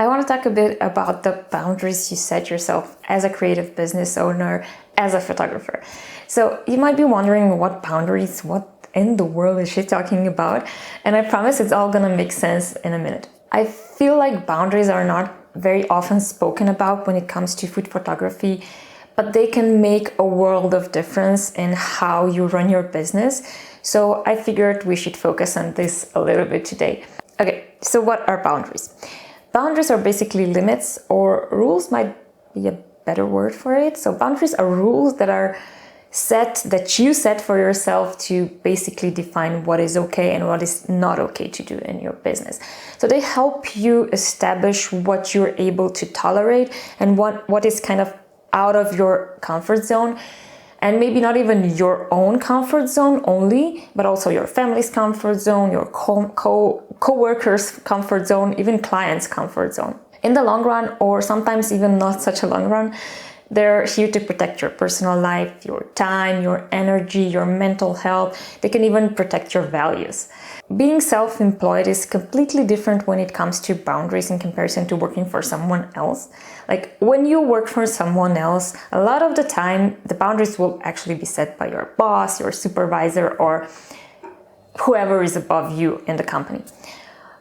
I want to talk a bit about the boundaries you set yourself as a creative business owner, as a photographer. So you might be wondering what boundaries, what in the world is she talking about? And I promise it's all gonna make sense in a minute. I feel like boundaries are not very often spoken about when it comes to food photography, but they can make a world of difference in how you run your business. So I figured we should focus on this a little bit today. Okay, so what are boundaries? Boundaries are basically limits, or rules might be a better word for it. So boundaries are rules that you set for yourself to basically define what is okay and what is not okay to do in your business. So they help you establish what you're able to tolerate and what is kind of out of your comfort zone, and maybe not even your own comfort zone only, but also your family's comfort zone, your co-workers' comfort zone, even clients' comfort zone. In the long run, or sometimes even not such a long run, they're here to protect your personal life, your time, your energy, your mental health. They can even protect your values. Being self-employed is completely different when it comes to boundaries in comparison to working for someone else. Like when you work for someone else, a lot of the time the boundaries will actually be set by your boss, your supervisor, or whoever is above you in the company.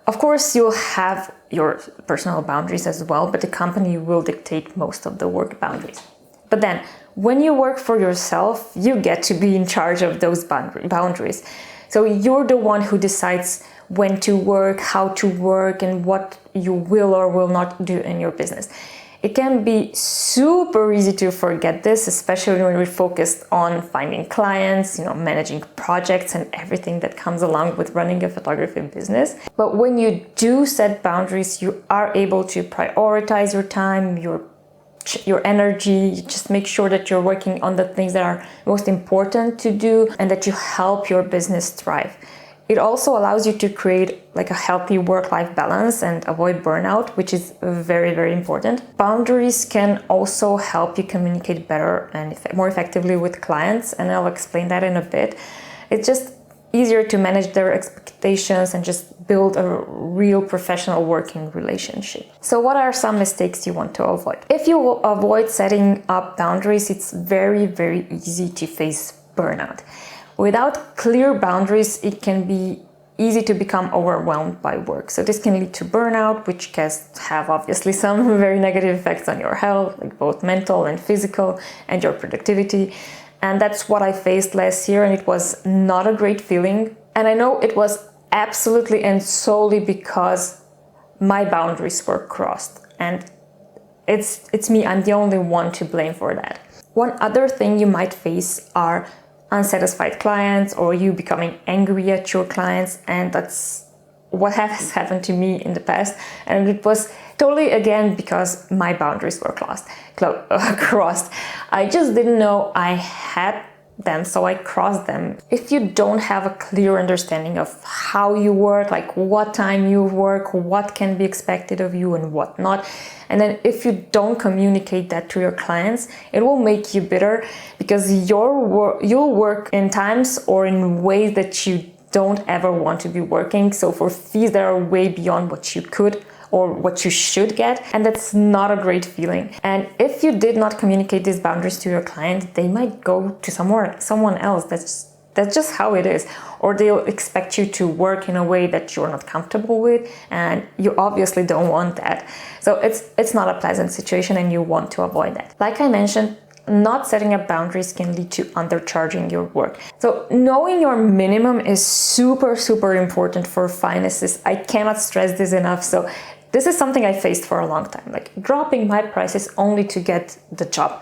Of course, you'll have your personal boundaries as well, but the company will dictate most of the work boundaries. But then, when you work for yourself, you get to be in charge of those boundaries. So you're the one who decides when to work, how to work, and what you will or will not do in your business. It can be super easy to forget this, especially when we're focused on finding clients, managing projects and everything that comes along with running a photography business. But when you do set boundaries, you are able to prioritize your time, your energy. You just make sure that you're working on the things that are most important to do and that you help your business thrive. It also allows you to create like a healthy work-life balance and avoid burnout, which is very, very important. Boundaries can also help you communicate better and more effectively with clients, and I'll explain that in a bit. It's just easier to manage their expectations and just build a real professional working relationship. So what are some mistakes you want to avoid? If you avoid setting up boundaries, it's very, very easy to face burnout. Without clear boundaries, it can be easy to become overwhelmed by work. So this can lead to burnout, which can have obviously some very negative effects on your health, like both mental and physical, and your productivity. And that's what I faced last year, and it was not a great feeling. And I know it was absolutely and solely because my boundaries were crossed. And it's me, I'm the only one to blame for that. One other thing you might face are unsatisfied clients, or you becoming angry at your clients, and that's what has happened to me in the past. And it was totally again because my boundaries were crossed. I just didn't know I had them, so I crossed them. If you don't have a clear understanding of how you work, like what time you work, what can be expected of you and what not, and then if you don't communicate that to your clients, it will make you bitter because you'll work in times or in ways that you don't ever want to be working, so for fees that are way beyond what you could or what you should get, and that's not a great feeling. And if you did not communicate these boundaries to your client, they might go to someone else. That's just how it is. Or they'll expect you to work in a way that you're not comfortable with, and you obviously don't want that. So it's not a pleasant situation, and you want to avoid that. Like I mentioned, not setting up boundaries can lead to undercharging your work. So knowing your minimum is super, super important for finances. I cannot stress this enough. So this is something I faced for a long time, like dropping my prices only to get the job.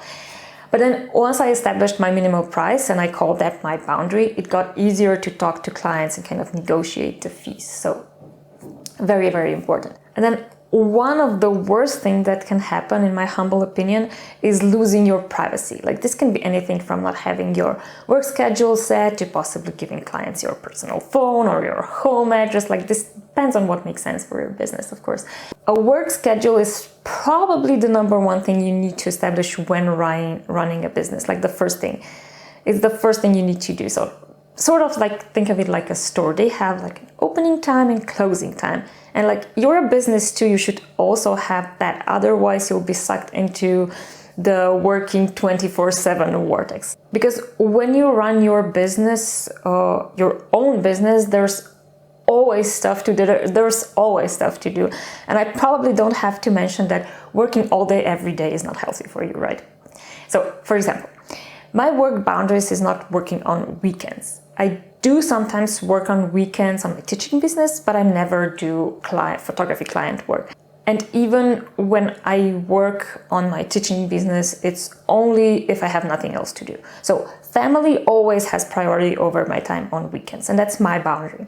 But then once I established my minimum price, and I called that my boundary, it got easier to talk to clients and kind of negotiate the fees. So very, very important. And then one of the worst things that can happen, in my humble opinion, is losing your privacy. Like this can be anything from not having your work schedule set to possibly giving clients your personal phone or your home address. Like this depends on what makes sense for your business, of course. A work schedule is probably the number one thing you need to establish when running a business. Like the first thing. It's the first thing you need to do. So sort of like, think of it like a store. They have like an opening time and closing time. And like, you're a business too, you should also have that. Otherwise, you'll be sucked into the working 24/7 vortex. Because when you run your business, your own business, there's always stuff to do. There's always stuff to do. And I probably don't have to mention that working all day, every day is not healthy for you, right? So, for example, my work boundaries is not working on weekends. I do sometimes work on weekends on my teaching business, but I never do photography client work. And even when I work on my teaching business, it's only if I have nothing else to do. So family always has priority over my time on weekends, and that's my boundary.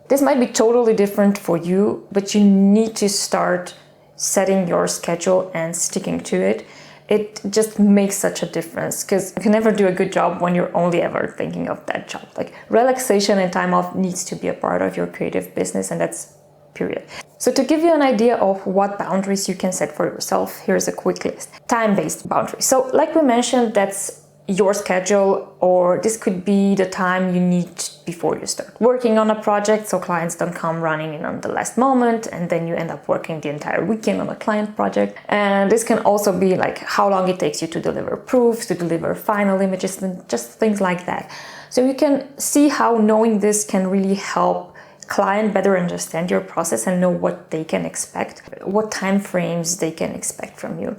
This might be totally different for you, but you need to start setting your schedule and sticking to it. It just makes such a difference, because you can never do a good job when you're only ever thinking of that job. Like, relaxation and time off needs to be a part of your creative business, and that's period. So to give you an idea of what boundaries you can set for yourself, here's a quick list. Time-based boundaries. So like we mentioned, that's your schedule, or this could be the time you need before you start working on a project, so clients don't come running in on the last moment and then you end up working the entire weekend on a client project. And this can also be like how long it takes you to deliver proofs, to deliver final images, and just things like that. So you can see how knowing this can really help client better understand your process and know what they can expect, what time frames they can expect from you.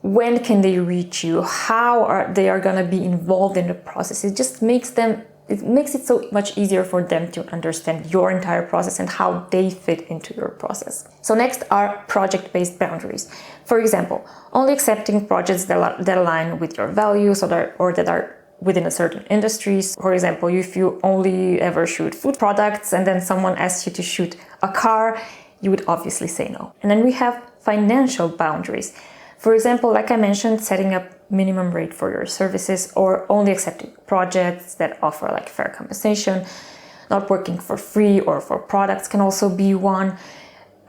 When can they reach you? How are they going to be involved in the process? It just makes it so much easier for them to understand your entire process and how they fit into your process. So next are project-based boundaries. For example, only accepting projects that align with your values or that are within a certain industries. For example, if you only ever shoot food products and then someone asks you to shoot a car, you would obviously say no. And then we have financial boundaries. For example, like I mentioned, setting up minimum rate for your services, or only accepting projects that offer like fair compensation. Not working for free or for products can also be one.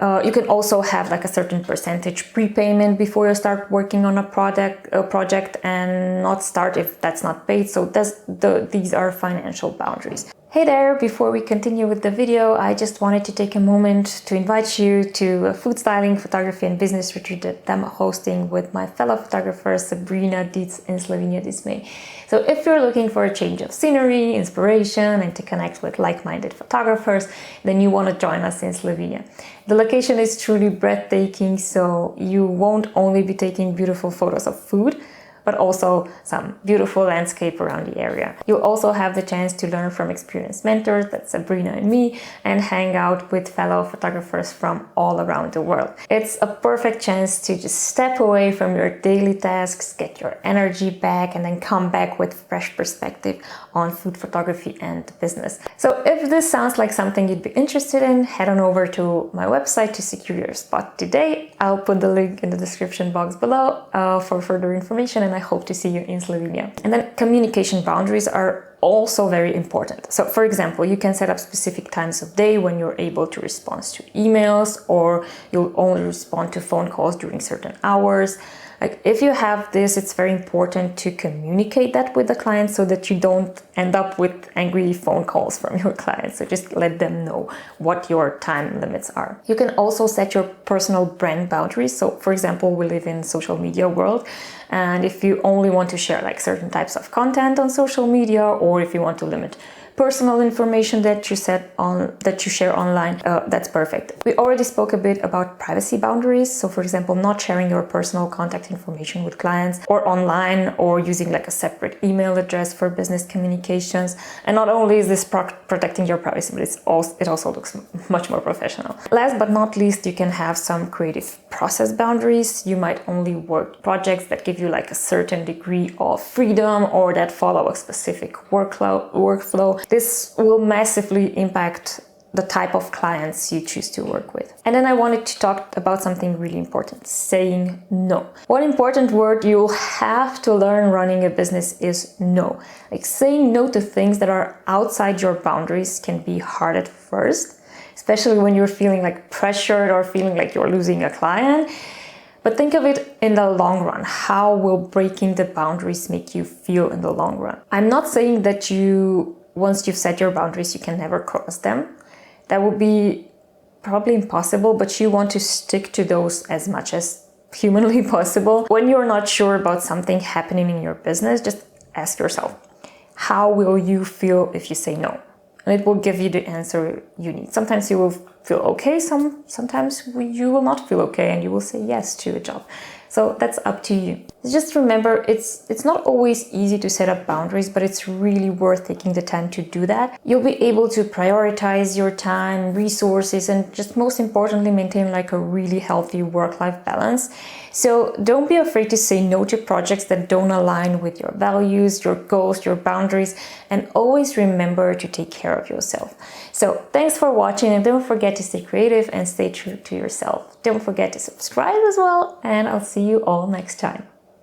You can also have like a certain percentage prepayment before you start working on a project, and not start if that's not paid. So these are financial boundaries. Hey there, before we continue with the video, I just wanted to take a moment to invite you to a food styling, photography and business retreat that I'm hosting with my fellow photographer Sabrina Dietz in Slovenia this May. So if you're looking for a change of scenery, inspiration, and to connect with like-minded photographers, then you want to join us in Slovenia. The location is truly breathtaking, so you won't only be taking beautiful photos of food, but also some beautiful landscape around the area. You'll also have the chance to learn from experienced mentors, that's Sabrina and me, and hang out with fellow photographers from all around the world. It's a perfect chance to just step away from your daily tasks, get your energy back, and then come back with fresh perspective on food photography and business. So if this sounds like something you'd be interested in, head on over to my website to secure your spot today. I'll put the link in the description box below for further information, and I hope to see you in Slovenia. And then communication boundaries are also very important. So for example, you can set up specific times of day when you're able to respond to emails, or you'll only respond to phone calls during certain hours. Like, if you have this, it's very important to communicate that with the client so that you don't end up with angry phone calls from your clients. So just let them know what your time limits are. You can also set your personal brand boundaries. So for example, we live in social media world, and if you only want to share like certain types of content on social media, or if you want to limit personal information that you share online, that's perfect. We already spoke a bit about privacy boundaries. So for example, not sharing your personal contact information with clients or online, or using like a separate email address for business communications. And not only is this protecting your privacy, but it also looks much more professional. Last but not least, you can have some creative process boundaries. You might only work projects that give you like a certain degree of freedom, or that follow a specific workflow. This will massively impact the type of clients you choose to work with. And then I wanted to talk about something really important: saying no. One important word you'll have to learn running a business is no. Like, saying no to things that are outside your boundaries can be hard at first, especially when you're feeling like pressured or feeling like you're losing a client. But think of it in the long run. How will breaking the boundaries make you feel in the long run? I'm not saying that you once you've set your boundaries, you can never cross them. That would be probably impossible, but you want to stick to those as much as humanly possible. When you're not sure about something happening in your business, just ask yourself, how will you feel if you say no? And it will give you the answer you need. Sometimes you will feel okay, sometimes you will not feel okay and you will say yes to a job. So that's up to you. Just remember, it's not always easy to set up boundaries, but it's really worth taking the time to do that. You'll be able to prioritize your time, resources, and just most importantly, maintain like a really healthy work-life balance. So don't be afraid to say no to projects that don't align with your values, your goals, your boundaries, and always remember to take care of yourself. So thanks for watching, and don't forget to stay creative and stay true to yourself. Don't forget to subscribe as well, and I'll see you all next time.